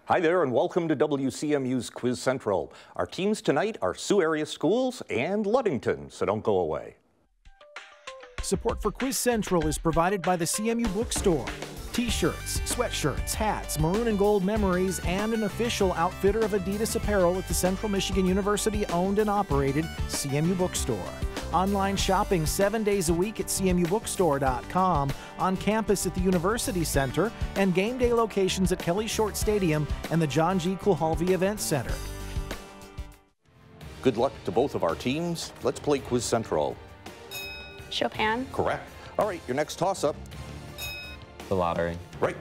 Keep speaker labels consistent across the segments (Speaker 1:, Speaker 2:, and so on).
Speaker 1: Hi there and welcome to WCMU's Quiz Central. Our teams tonight are Sault area schools and Ludington, so don't go away.
Speaker 2: Support for Quiz Central is provided by the CMU Bookstore. T-shirts, sweatshirts, hats, maroon and gold memories, and an official outfitter of Adidas apparel at the Central Michigan University owned and operated CMU Bookstore. Online shopping 7 days a week at cmubookstore.com, on campus at the University Center, and game day locations at Kelly Short Stadium and the John G. Kulhalvi Event Center.
Speaker 1: Good luck to both of our teams. Let's play Quiz Central.
Speaker 3: Chopin.
Speaker 1: Correct. All right, your next toss-up.
Speaker 4: The lottery.
Speaker 1: Right.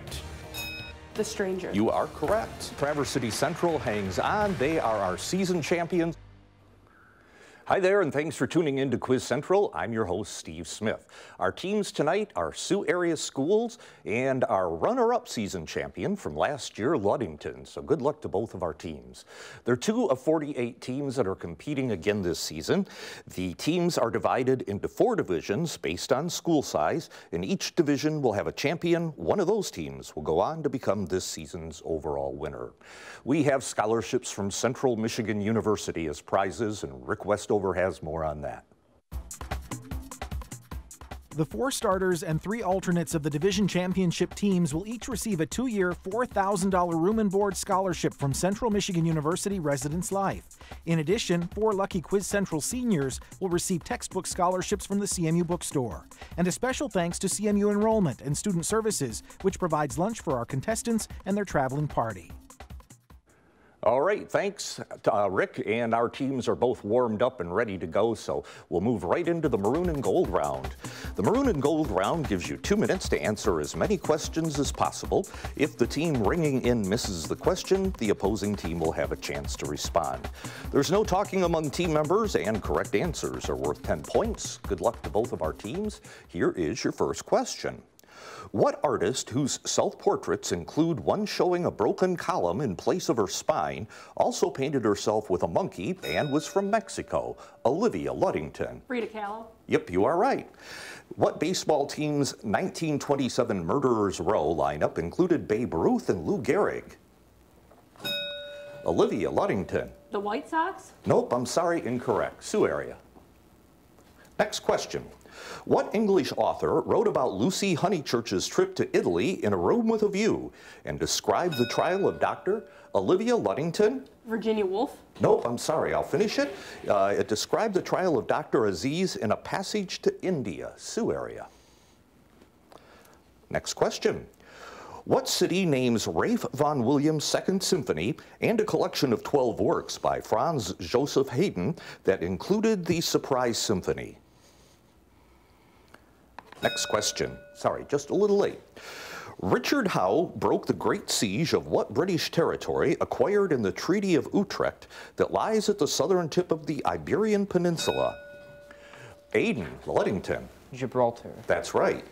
Speaker 3: The Stranger.
Speaker 1: You are correct. Traverse City Central hangs on. They are our season champions. Hi there, and thanks for tuning in to Quiz Central. I'm your host, Steve Smith. Our teams tonight are Sault area schools and our runner-up season champion from last year, Ludington. So good luck to both of our teams. There are 2 of 48 teams that are competing again this season. The teams are divided into 4 divisions based on school size, and each division will have a champion. One of those teams will go on to become this season's overall winner. We have scholarships from Central Michigan University as prizes, and Rick Westover has more on that.
Speaker 2: The 4 starters and 3 alternates of the division championship teams will each receive a 2-year, $4,000 room and board scholarship from Central Michigan University Residence Life. In addition, 4 lucky Quiz Central seniors will receive textbook scholarships from the CMU Bookstore. And a special thanks to CMU Enrollment and Student Services, which provides lunch for our contestants and their traveling party.
Speaker 1: All right, thanks to Rick, and our teams are both warmed up and ready to go, so we'll move right into the Maroon and Gold round. The Maroon and Gold round gives you 2 minutes to answer as many questions as possible. If the team ringing in misses the question, the opposing team will have a chance to respond. There's no talking among team members, and correct answers are worth 10 points. Good luck to both of our teams. Here is your first question. What artist, whose self-portraits include one showing a broken column in place of her spine, also painted herself with a monkey and was from Mexico? Olivia Ludington.
Speaker 3: Frida Kahlo.
Speaker 1: Yep, you are right. What baseball team's 1927 Murderers Row lineup included Babe Ruth and Lou Gehrig? Olivia Ludington.
Speaker 3: The White Sox?
Speaker 1: Nope, I'm sorry, incorrect. Sault area. Next question. What English author wrote about Lucy Honeychurch's trip to Italy in A Room with a View and described the trial of Dr. Olivia Ludington?
Speaker 3: Virginia Woolf?
Speaker 1: Nope, I'm sorry, I'll finish it. It described the trial of Dr. Aziz in A Passage to India, Sault area. Next question. What city names Ralph Vaughan Williams' Second Symphony and a collection of 12 works by Franz Joseph Haydn that included the Surprise Symphony? Next question. Sorry, just a little late. Richard Howe broke the Great Siege of what British territory acquired in the Treaty of Utrecht that lies at the southern tip of the Iberian Peninsula? Aiden Ludington.
Speaker 4: Gibraltar.
Speaker 1: That's right.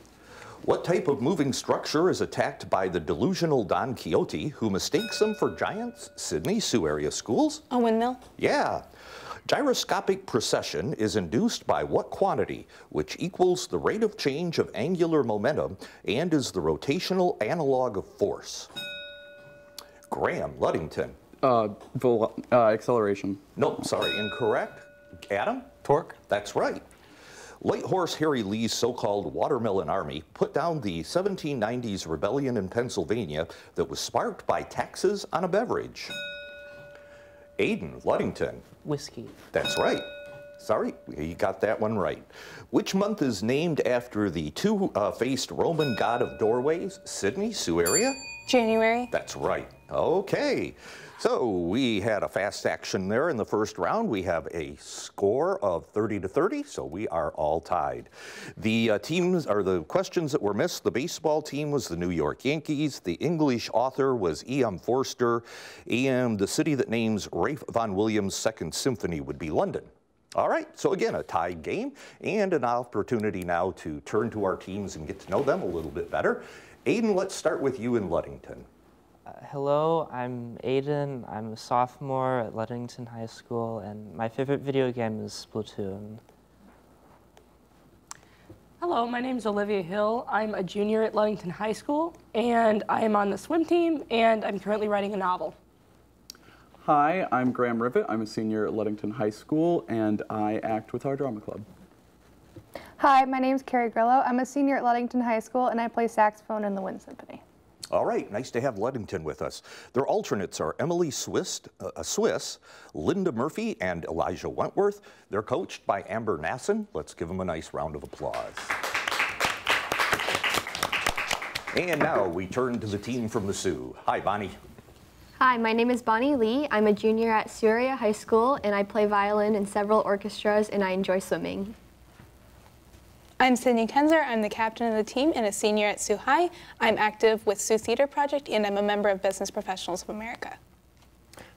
Speaker 1: What type of moving structure is attacked by the delusional Don Quixote who mistakes them for giants? Sydney, Sault area schools?
Speaker 3: A windmill?
Speaker 1: Yeah. Gyroscopic precession is induced by what quantity, which equals the rate of change of angular momentum and is the rotational analog of force? Graham Ludington.
Speaker 4: Acceleration.
Speaker 1: Nope, sorry, incorrect. Adam?
Speaker 4: Torque.
Speaker 1: That's right. Light Horse Harry Lee's so-called Watermelon Army put down the 1790s rebellion in Pennsylvania that was sparked by taxes on a beverage. Aiden Ludington.
Speaker 4: Whiskey.
Speaker 1: That's right. Sorry, you got that one right. Which month is named after the two-faced Roman god of doorways? Sydney, Sault area?
Speaker 3: January.
Speaker 1: That's right. Okay. So we had a fast action there in the first round. We have a score of 30-30, so we are all tied. The teams, or the questions that were missed, the baseball team was the New York Yankees, the English author was E.M. Forster, and the city that names Ralph Vaughan Williams' Second Symphony would be London. All right, so again, a tied game and an opportunity now to turn to our teams and get to know them a little bit better. Aiden, let's start with you in Ludington.
Speaker 5: Hello, I'm Aiden. I'm a sophomore at Ludington High School, and my favorite video game is Splatoon.
Speaker 3: Hello, my name is Olivia Hill. I'm a junior at Ludington High School, and I am on the swim team, and I'm currently writing a novel.
Speaker 6: Hi, I'm Graham Rivet. I'm a senior at Ludington High School, and I act with our drama club.
Speaker 7: Hi, my name's Carrie Grillo. I'm a senior at Ludington High School, and I play saxophone in the Wind Symphony.
Speaker 1: All right, nice to have Ludington with us. Their alternates are Emily Swiss, Linda Murphy, and Elijah Wentworth. They're coached by Amber Nasson. Let's give them a nice round of applause. And now we turn to the team from the Sioux. Hi, Bonnie.
Speaker 8: Hi, my name is Bonnie Lee. I'm a junior at Sioux Area High School, and I play violin in several orchestras, and I enjoy swimming.
Speaker 9: I'm Sydney Kenzer. I'm the captain of the team and a senior at Sioux High. I'm active with Sioux Theater Project, and I'm a member of Business Professionals of America.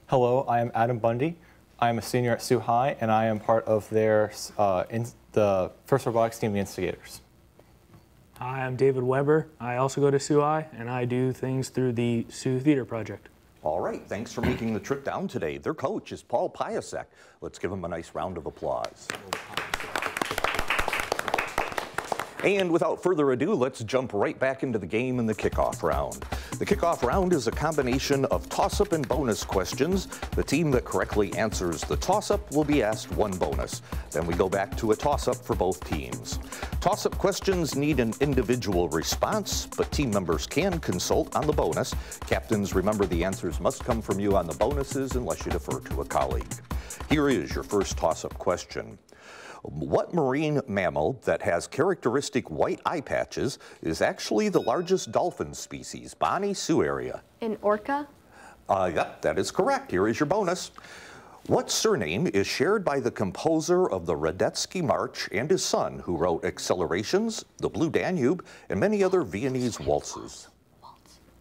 Speaker 10: Hello, I am Adam Bundy. I am a senior at Sioux High, and I am part of their the first robotics team, the Instigators.
Speaker 11: Hi, I'm David Weber. I also go to Sioux High, and I do things through the Sioux Theater Project.
Speaker 1: All right, thanks for making the trip down today. Their coach is Paul Piasek. Let's give him a nice round of applause. And without further ado, let's jump right back into the game in the kickoff round. The kickoff round is a combination of toss-up and bonus questions. The team that correctly answers the toss-up will be asked one bonus. Then we go back to a toss-up for both teams. Toss-up questions need an individual response, but team members can consult on the bonus. Captains, remember the answers must come from you on the bonuses unless you defer to a colleague. Here is your first toss-up question. What marine mammal that has characteristic white eye patches is actually the largest dolphin species? Bonnie, Sioux Area.
Speaker 8: An orca?
Speaker 1: Yep, that is correct. Here is your bonus. What surname is shared by the composer of the Radetzky March and his son, who wrote Accelerations, The Blue Danube, and many other Viennese waltzes?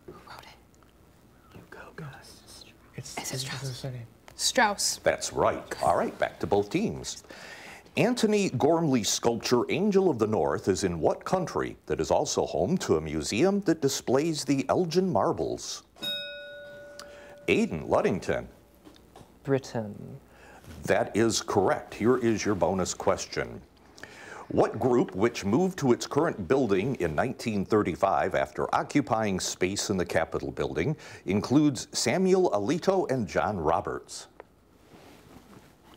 Speaker 9: Who wrote it?
Speaker 10: You go.
Speaker 9: It's Strauss. Strauss.
Speaker 1: That's right. All right, back to both teams. Antony Gormley's sculpture Angel of the North is in what country that is also home to a museum that displays the Elgin marbles? Aiden, Ludington.
Speaker 5: Britain.
Speaker 1: That is correct. Here is your bonus question. What group, which moved to its current building in 1935 after occupying space in the Capitol building, includes Samuel Alito and John Roberts?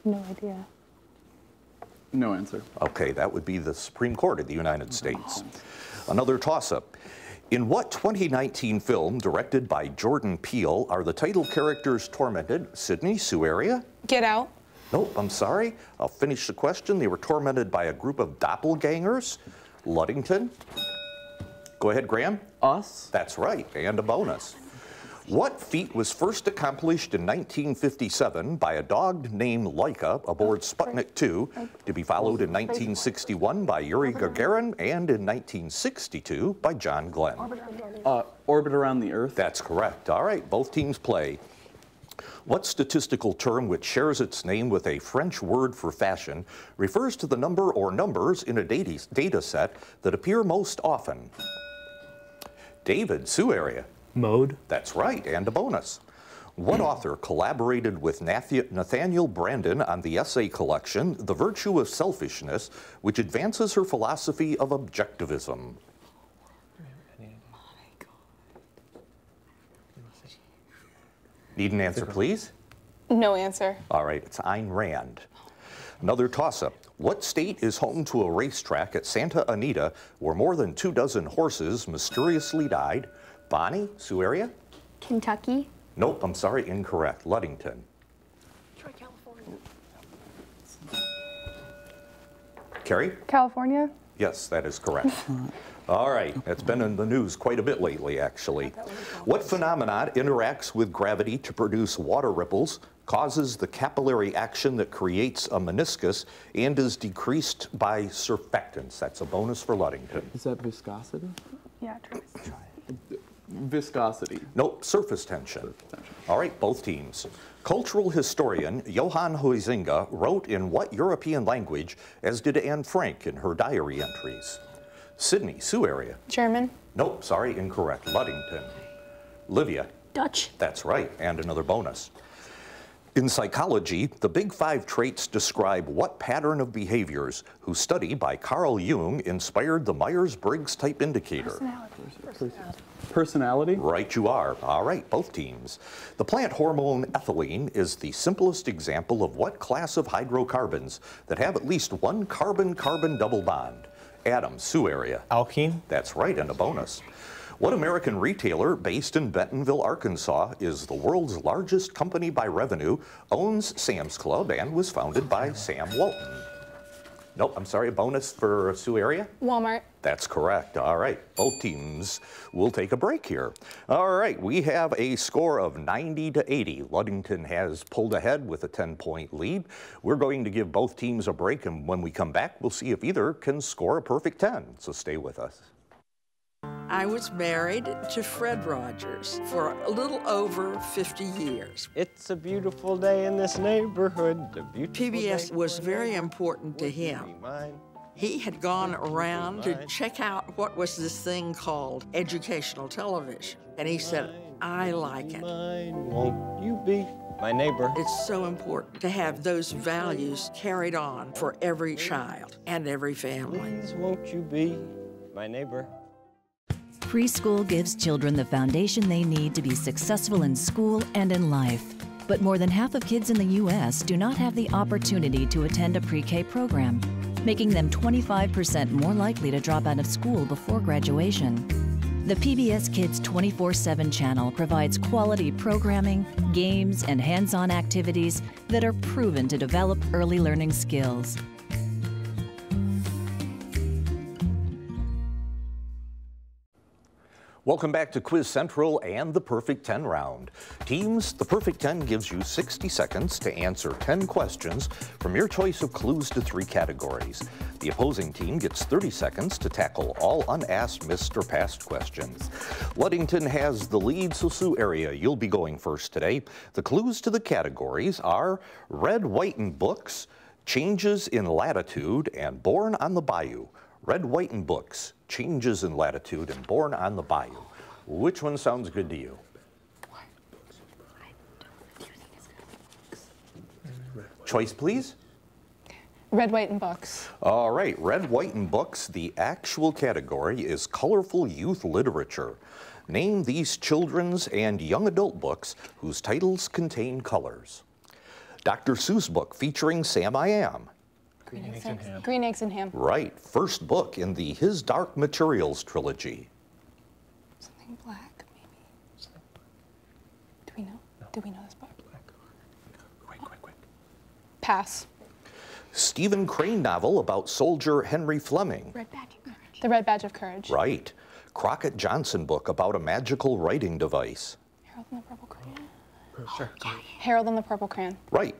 Speaker 7: No idea.
Speaker 6: No answer.
Speaker 1: Okay, that would be the Supreme Court of the United States. Another toss-up. In what 2019 film directed by Jordan Peele are the title characters tormented? Sydney, Sioux Area?
Speaker 9: Get Out.
Speaker 1: Nope, I'm sorry. I'll finish the question. They were tormented by a group of doppelgangers. Ludington? Go ahead, Graham.
Speaker 4: Us?
Speaker 1: That's right, and a bonus. What feat was first accomplished in 1957 by a dog named Laika aboard Sputnik 2, to be followed in 1961 by Yuri Gagarin and in 1962 by John Glenn?
Speaker 6: Orbit around the Earth.
Speaker 1: That's correct. All right, both teams play. What statistical term, which shares its name with a French word for fashion, refers to the number or numbers in a data set that appear most often? David, Sioux Area.
Speaker 11: Mode.
Speaker 1: That's right, and a bonus. What author collaborated with Nathaniel Brandon on the essay collection, The Virtue of Selfishness, which advances her philosophy of objectivism? Need an answer, please?
Speaker 9: No answer.
Speaker 1: All right, it's Ayn Rand. Another toss-up. What state is home to a racetrack at Santa Anita where more than 24 horses mysteriously died? Bonnie, Sioux Area?
Speaker 8: Kentucky?
Speaker 1: Nope, I'm sorry, incorrect. Ludington.
Speaker 3: Try California.
Speaker 1: Carrie?
Speaker 7: California?
Speaker 1: Yes, that is correct. All right, it's been in the news quite a bit lately, actually. What phenomenon interacts with gravity to produce water ripples, causes the capillary action that creates a meniscus, and is decreased by surfactants? That's a bonus for Ludington.
Speaker 6: Is that viscosity?
Speaker 7: Yeah, try.
Speaker 6: Viscosity.
Speaker 1: Nope, surface tension. All right, both teams. Cultural historian Johann Huizinga wrote in what European language, as did Anne Frank in her diary entries? Sydney, Sioux Area.
Speaker 9: German.
Speaker 1: Nope, sorry, incorrect. Ludington. Livia.
Speaker 3: Dutch.
Speaker 1: That's right, and another bonus. In psychology, the big 5 traits describe what pattern of behaviors whose study by Carl Jung inspired the Myers-Briggs type indicator.
Speaker 6: Personality?
Speaker 1: Right you are. All right, both teams. The plant hormone ethylene is the simplest example of what class of hydrocarbons that have at least one carbon-carbon double bond? Adam, Sioux area.
Speaker 10: Alkene?
Speaker 1: That's right, and a bonus. What American retailer based in Bentonville, Arkansas, is the world's largest company by revenue, owns Sam's Club, and was founded by Sam Walton? Nope, I'm sorry, a bonus for Sioux area?
Speaker 9: Walmart.
Speaker 1: That's correct. All right, both teams will take a break here. All right, we have a score of 90 to 80. Ludington has pulled ahead with a 10-point lead. We're going to give both teams a break, and when we come back, we'll see if either can score a perfect 10. So stay with us.
Speaker 12: I was married to Fred Rogers for a little over 50 years.
Speaker 13: It's a beautiful day in this neighborhood.
Speaker 12: PBS was very important to him. He had gone around to check out what was this thing called educational television. And he said, I like it.
Speaker 13: Won't you be my neighbor?
Speaker 12: It's so important to have those values carried on for every child and every family.
Speaker 13: Please won't you be my neighbor?
Speaker 14: Preschool gives children the foundation they need to be successful in school and in life. But more than half of kids in the U.S. do not have the opportunity to attend a pre-K program, making them 25% more likely to drop out of school before graduation. The PBS Kids 24/7 channel provides quality programming, games, and hands-on activities that are proven to develop early learning skills.
Speaker 1: Welcome back to Quiz Central and the Perfect 10 round. Teams, the Perfect 10 gives you 60 seconds to answer 10 questions from your choice of clues to 3 categories. The opposing team gets 30 seconds to tackle all unasked, missed, or passed questions. Ludington has the lead, so Sioux area, you'll be going first today. The clues to the categories are Red, White, and Books, Changes in Latitude, and Born on the Bayou. Red, White, and Books, Changes in Latitude, and Born on the Bayou. Which one sounds good to you? Choice, please.
Speaker 9: Red, White, and Books.
Speaker 1: All right, Red, White, and Books. The actual category is colorful youth literature. Name these children's and young adult books whose titles contain colors. Dr. Seuss book featuring Sam I Am.
Speaker 9: Green Eggs and Ham. Green Eggs and Ham.
Speaker 1: Right. First book in the His Dark Materials trilogy.
Speaker 9: Something black, maybe. Do we know? No. Do we know this book? Black. Quick. Pass.
Speaker 1: Stephen Crane novel about soldier Henry Fleming.
Speaker 9: Red Badge of Courage. The Red Badge of Courage.
Speaker 1: Right. Crockett Johnson book about a magical writing device.
Speaker 9: Harold and the Purple Crayon. Sure. Harold and the Purple Crayon.
Speaker 1: Right.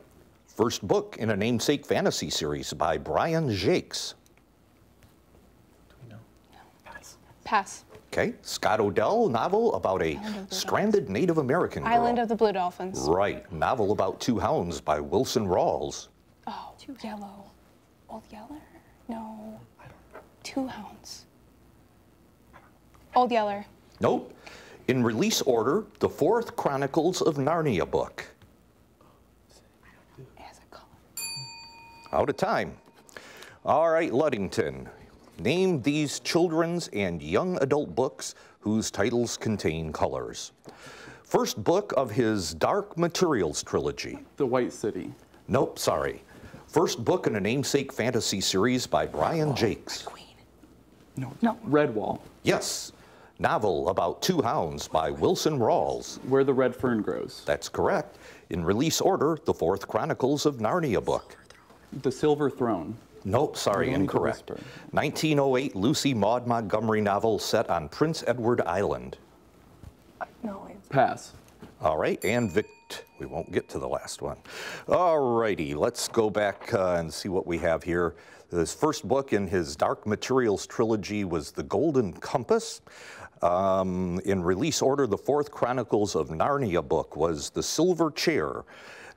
Speaker 1: First book in a namesake fantasy series by Brian Jacques.
Speaker 10: Do we know?
Speaker 9: No. Pass.
Speaker 1: Okay. Scott Odell novel about a stranded Native American girl.
Speaker 9: Island of the Blue Dolphins.
Speaker 1: Right. Novel about 2 hounds by Wilson Rawls.
Speaker 9: Oh, Yellow. Old Yeller? No. 2 hounds. Old Yeller.
Speaker 1: Nope. In release order, the 4th Chronicles of Narnia book. Out of time. All right, Ludington. Name these children's and young adult books whose titles contain colors. First book of his Dark Materials trilogy.
Speaker 6: The White City.
Speaker 1: Nope, sorry. First book in a namesake fantasy series by Brian Jacques.
Speaker 9: Red Queen.
Speaker 6: No. Redwall.
Speaker 1: Yes. Novel about 2 hounds by Wilson Rawls.
Speaker 6: Where the Red Fern Grows.
Speaker 1: That's correct. In release order, the 4th Chronicles of Narnia book.
Speaker 6: The Silver Throne.
Speaker 1: Nope, sorry, incorrect. 1908 Lucy Maud Montgomery novel set on Prince Edward Island.
Speaker 9: No.
Speaker 6: Pass.
Speaker 1: All right, and we won't get to the last one. All righty, let's go back and see what we have here. His first book in his Dark Materials trilogy was The Golden Compass. In release order, the 4th Chronicles of Narnia book was The Silver Chair.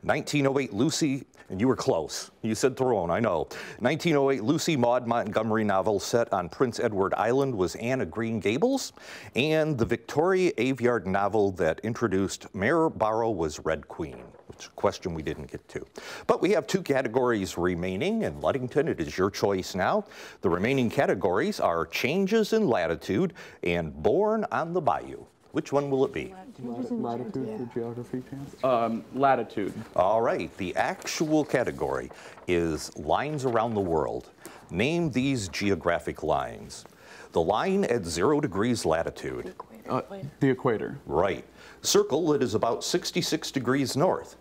Speaker 1: 1908 Lucy, and you were close. You said Throne, I know. 1908 Lucy Maud Montgomery novel set on Prince Edward Island was Anne of Green Gables. And the Victoria Aveyard novel that introduced Mayor Barrow was Red Queen. It's a question we didn't get to. But we have 2 categories remaining, and Ludington, it is your choice now. The remaining categories are changes in latitude and born on the bayou. Which one will it be?
Speaker 6: Latitude for geography, chance? Latitude.
Speaker 1: All right, the actual category is lines around the world. Name these geographic lines. The line at 0 degrees latitude.
Speaker 6: The equator.
Speaker 1: Right. Circle that is about 66 degrees north.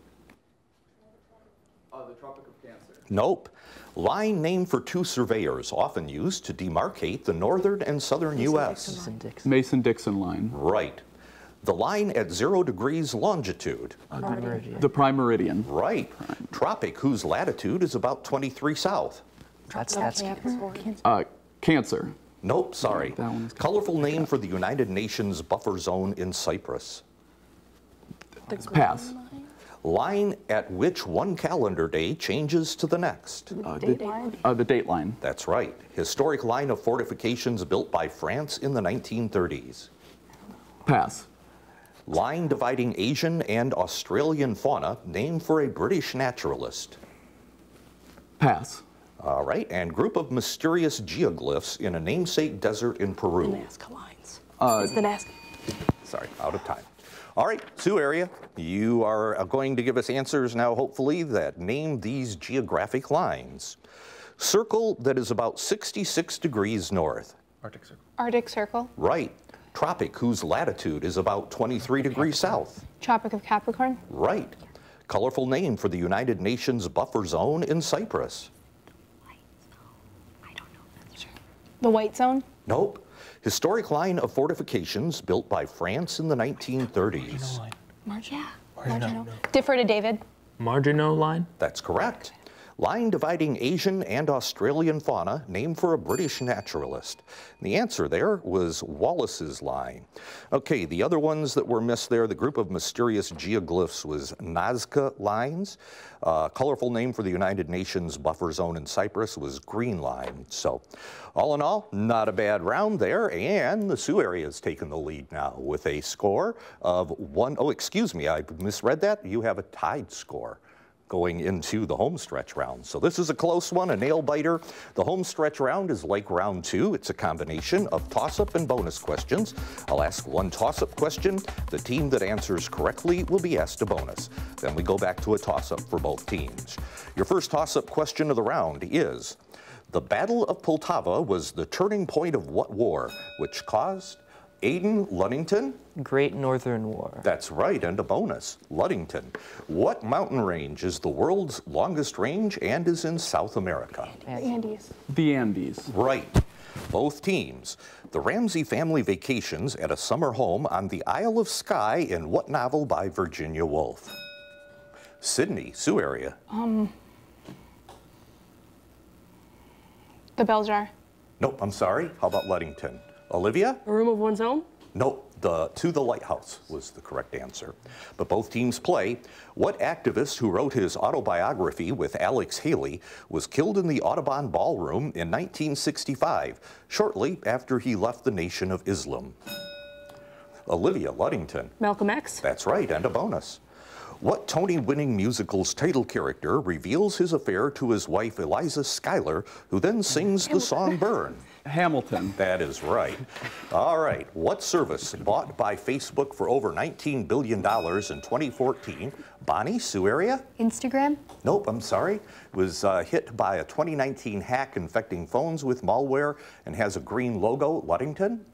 Speaker 6: The Tropic of Cancer.
Speaker 1: Nope. Line named for 2 surveyors, often used to demarcate the northern and southern U.S.
Speaker 6: Mason-Dixon line.
Speaker 1: Right. The line at 0 degrees longitude.
Speaker 6: The prime meridian.
Speaker 1: Right. Tropic, whose latitude is about 23 south.
Speaker 5: That's
Speaker 6: Cancer.
Speaker 1: Nope, sorry. Colorful name for the United Nations buffer zone in Cyprus.
Speaker 6: Pass.
Speaker 1: Line at which one calendar day changes to the next.
Speaker 6: The date line.
Speaker 1: That's right. Historic line of fortifications built by France in the 1930s.
Speaker 6: Pass.
Speaker 1: Line dividing Asian and Australian fauna, named for a British naturalist.
Speaker 6: Pass.
Speaker 1: All right, and group of mysterious geoglyphs in a namesake desert in Peru.
Speaker 3: The Nazca lines. It's the Nazca.
Speaker 1: Sorry, out of time. All right, Sioux area, you are going to give us answers now, hopefully, that name these geographic lines. Circle that is about 66 degrees north.
Speaker 10: Arctic Circle.
Speaker 9: Arctic Circle.
Speaker 1: Right. Tropic, whose latitude is about 23 degrees south.
Speaker 9: Tropic of Capricorn.
Speaker 1: Right. Colorful name for the United Nations buffer zone in Cyprus.
Speaker 9: The White Zone.
Speaker 1: Nope. Historic line of fortifications built by France in the 1930s.
Speaker 9: Marginal. Defer to David.
Speaker 11: Marginal line?
Speaker 1: That's correct. Line dividing Asian and Australian fauna, named for a British naturalist. The answer there was Wallace's line. Okay, the other ones that were missed there, the group of mysterious geoglyphs was Nazca lines. Colorful name for the United Nations buffer zone in Cyprus was Green Line. So, all in all, not a bad round there, and the Sioux area has taken the lead now with a score of 1. Oh, excuse me, I misread that. You have a tied score going into the home stretch round. So this is a close one, a nail biter. The home stretch round is like round 2. It's a combination of toss-up and bonus questions. I'll ask one toss-up question. The team that answers correctly will be asked a bonus. Then we go back to a toss-up for both teams. Your first toss-up question of the round is, the Battle of Poltava was the turning point of what war, which caused Aiden Ludington?
Speaker 5: Great Northern War.
Speaker 1: That's right, and a bonus, Ludington. What mountain range is the world's longest range and is in South America?
Speaker 9: Andes.
Speaker 6: The Andes.
Speaker 1: Right. Both teams. The Ramsey family vacations at a summer home on the Isle of Skye in what novel by Virginia Woolf? Sydney, Sioux area.
Speaker 9: The Bell Jar.
Speaker 1: Nope, I'm sorry. How about Ludington? Olivia?
Speaker 3: A Room of One's Own?
Speaker 1: Nope, To the Lighthouse was the correct answer. But both teams play. What activist who wrote his autobiography with Alex Haley was killed in the Audubon Ballroom in 1965, shortly after he left the Nation of Islam? Olivia, Ludington.
Speaker 3: Malcolm X?
Speaker 1: That's right, and a bonus. What Tony-winning musical's title character reveals his affair to his wife Eliza Schuyler, who then sings the song Burn?
Speaker 6: Hamilton.
Speaker 1: That is right. All right. What service bought by Facebook for over $19 billion in 2014? Bonnie, Sioux area?
Speaker 8: Instagram?
Speaker 1: Nope, I'm sorry. It was hit by a 2019 hack infecting phones with malware and has a green logo. Ludington?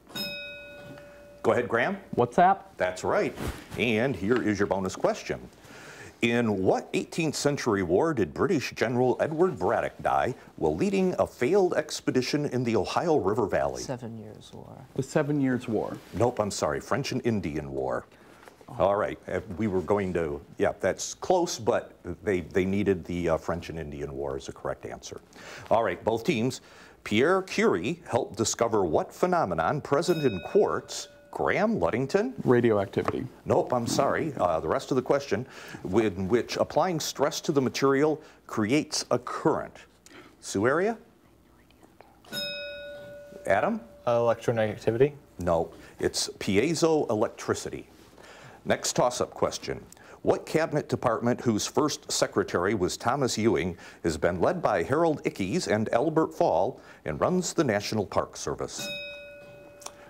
Speaker 1: Go ahead, Graham.
Speaker 6: WhatsApp?
Speaker 1: That's right. And here is your bonus question. In what 18th century war did British General Edward Braddock die while leading a failed expedition in the Ohio River Valley?
Speaker 5: 7 Years' War.
Speaker 6: The 7 Years' War.
Speaker 1: Nope, I'm sorry, French and Indian War. All right, we were going to, yeah, that's close, but they needed the French and Indian War as a correct answer. All right, both teams. Pierre Curie helped discover what phenomenon present in quartz? Graham, Ludington?
Speaker 6: Radioactivity.
Speaker 1: Nope, I'm sorry. The rest of the question, in which applying stress to the material creates a current. Sioux area? Adam?
Speaker 10: Electronegativity?
Speaker 1: No, it's piezoelectricity. Next toss-up question. What cabinet department, whose first secretary was Thomas Ewing, has been led by Harold Ickes and Albert Fall and runs the National Park Service?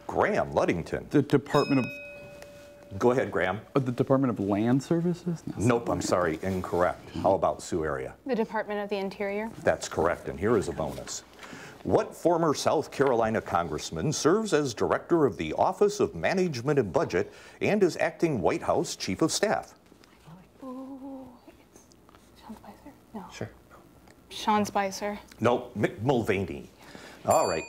Speaker 1: Graham, Ludington.
Speaker 6: The Department of...
Speaker 1: Go ahead, Graham.
Speaker 6: The Department of Land Services? No.
Speaker 1: Nope, I'm sorry, incorrect. How about Sioux area?
Speaker 9: The Department of the Interior.
Speaker 1: That's correct, and here is a bonus. What former South Carolina congressman serves as director of the Office of Management and Budget and is acting White House Chief of Staff?
Speaker 9: Ooh, it's Sean Spicer? No.
Speaker 1: Sure.
Speaker 9: Sean Spicer.
Speaker 1: Nope, Mick Mulvaney. All right.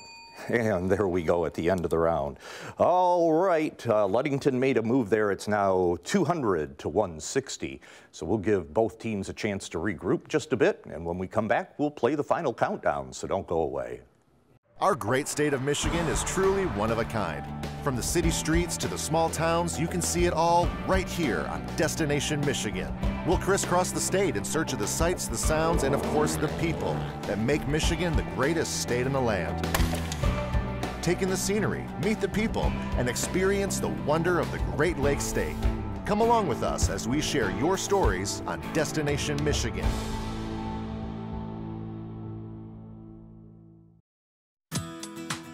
Speaker 1: And there we go at the end of the round. All right, Ludington made a move there. It's now 200 to 160. So we'll give both teams a chance to regroup just a bit. And when we come back, we'll play the final countdown, so don't go away.
Speaker 15: Our great state of Michigan is truly one of a kind. From the city streets to the small towns, you can see it all right here on Destination Michigan. We'll crisscross the state in search of the sights, the sounds, and of course the people that make Michigan the greatest state in the land. Take in the scenery, meet the people, and experience the wonder of the Great Lakes State. Come along with us as we share your stories on Destination Michigan.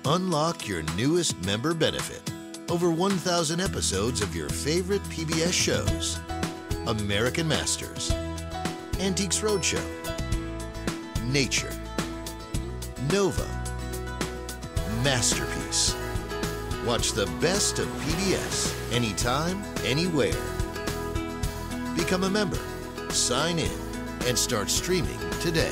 Speaker 16: Unlock your newest member benefit. Over 1,000 episodes of your favorite PBS shows. American Masters, Antiques Roadshow, Nature, Nova, Masterpiece. Watch the best of PBS anytime, anywhere. Become a member, sign in, and start streaming today.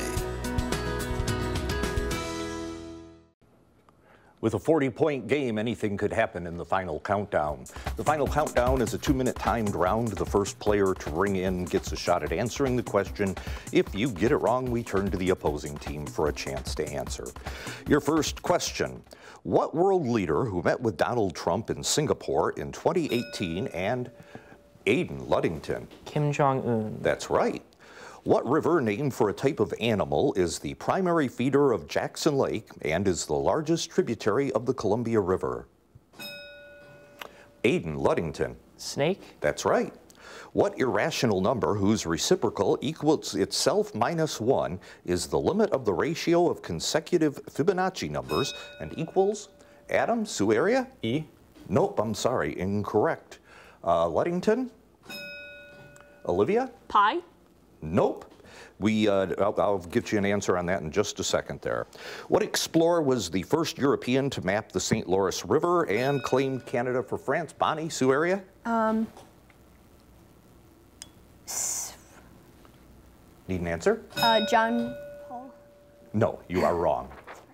Speaker 1: With a 40-point game, anything could happen in the final countdown. The final countdown is a 2-minute timed round. The first player to ring in gets a shot at answering the question. If you get it wrong, we turn to the opposing team for a chance to answer. Your first question: what world leader who met with Donald Trump in Singapore in 2018 and Aiden, Ludington?
Speaker 5: Kim Jong-un.
Speaker 1: That's right. What river named for a type of animal is the primary feeder of Jackson Lake and is the largest tributary of the Columbia River? Aiden, Ludington.
Speaker 5: Snake.
Speaker 1: That's right. What irrational number whose reciprocal equals itself minus 1 is the limit of the ratio of consecutive Fibonacci numbers and equals? Adam, Sioux area?
Speaker 10: E.
Speaker 1: Nope, I'm sorry, incorrect. Ludington? Olivia?
Speaker 3: Pi?
Speaker 1: Nope. I'll get you an answer on that in just a second there. What explorer was the first European to map the St. Lawrence River and claimed Canada for France? Bonnie, Sioux area? Need an answer?
Speaker 8: John Paul?
Speaker 1: No, you are wrong.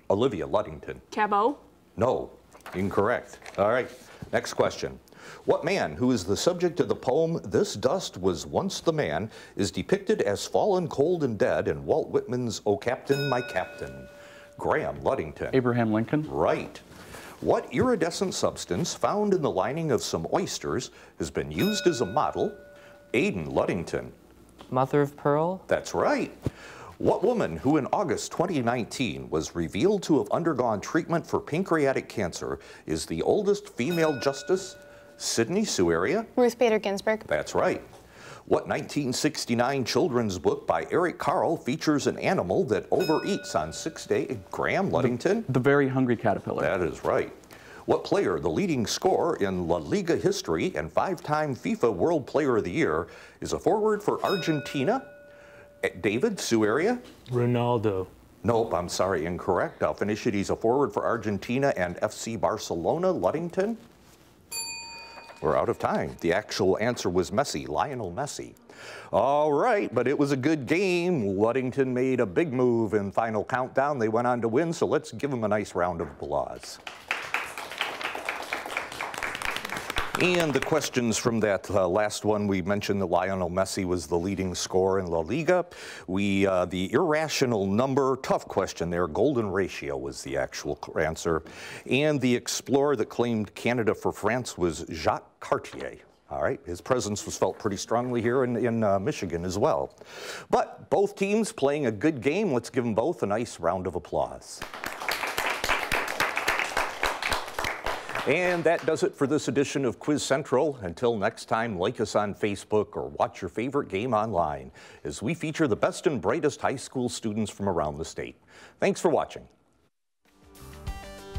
Speaker 1: Olivia, Ludington.
Speaker 3: Cabot?
Speaker 1: No, incorrect. All right, next question. What man, who is the subject of the poem "This Dust Was Once the Man," is depicted as fallen cold and dead in Walt Whitman's "O Captain, My Captain"? Graham, Ludington.
Speaker 6: Abraham Lincoln.
Speaker 1: Right. What iridescent substance found in the lining of some oysters has been used as a model? Aiden, Ludington.
Speaker 5: Mother of pearl.
Speaker 1: That's right. What woman, who in August 2019 was revealed to have undergone treatment for pancreatic cancer, is the oldest female justice? Sydney, Sioux area?
Speaker 9: Ruth Bader Ginsburg.
Speaker 1: That's right. What 1969 children's book by Eric Carle features an animal that overeats on 6 days? Graham, Ludington?
Speaker 6: The Very Hungry Caterpillar.
Speaker 1: That is right. What player, the leading scorer in La Liga history and 5-time FIFA World Player of the Year, is a forward for Argentina? David, Sioux area?
Speaker 11: Ronaldo.
Speaker 1: Nope, I'm sorry, incorrect. I'll finish it. He's a forward for Argentina and FC Barcelona. Ludington? We're out of time. The actual answer was Messi, Lionel Messi. All right, but it was a good game. Ludington made a big move in final countdown. They went on to win, so let's give them a nice round of applause. And the questions from that last one, we mentioned that Lionel Messi was the leading scorer in La Liga. The irrational number, tough question there, golden ratio was the actual answer. And the explorer that claimed Canada for France was Jacques Cartier. All right, his presence was felt pretty strongly here in Michigan as well. But both teams playing a good game. Let's give them both a nice round of applause. And that does it for this edition of Quiz Central. Until next time, like us on Facebook or watch your favorite game online as we feature the best and brightest high school students from around the state. Thanks for watching.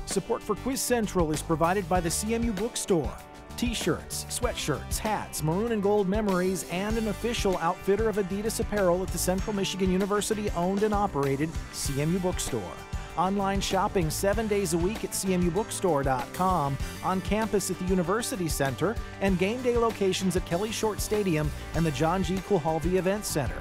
Speaker 2: Support for Quiz Central is provided by the CMU Bookstore. T-shirts, sweatshirts, hats, maroon and gold memories, and an official outfitter of Adidas apparel at the Central Michigan University owned and operated CMU Bookstore. Online shopping 7 days a week at cmubookstore.com, on campus at the University Center, and game day locations at Kelly Short Stadium and the John G. Kulhalvi Event Center.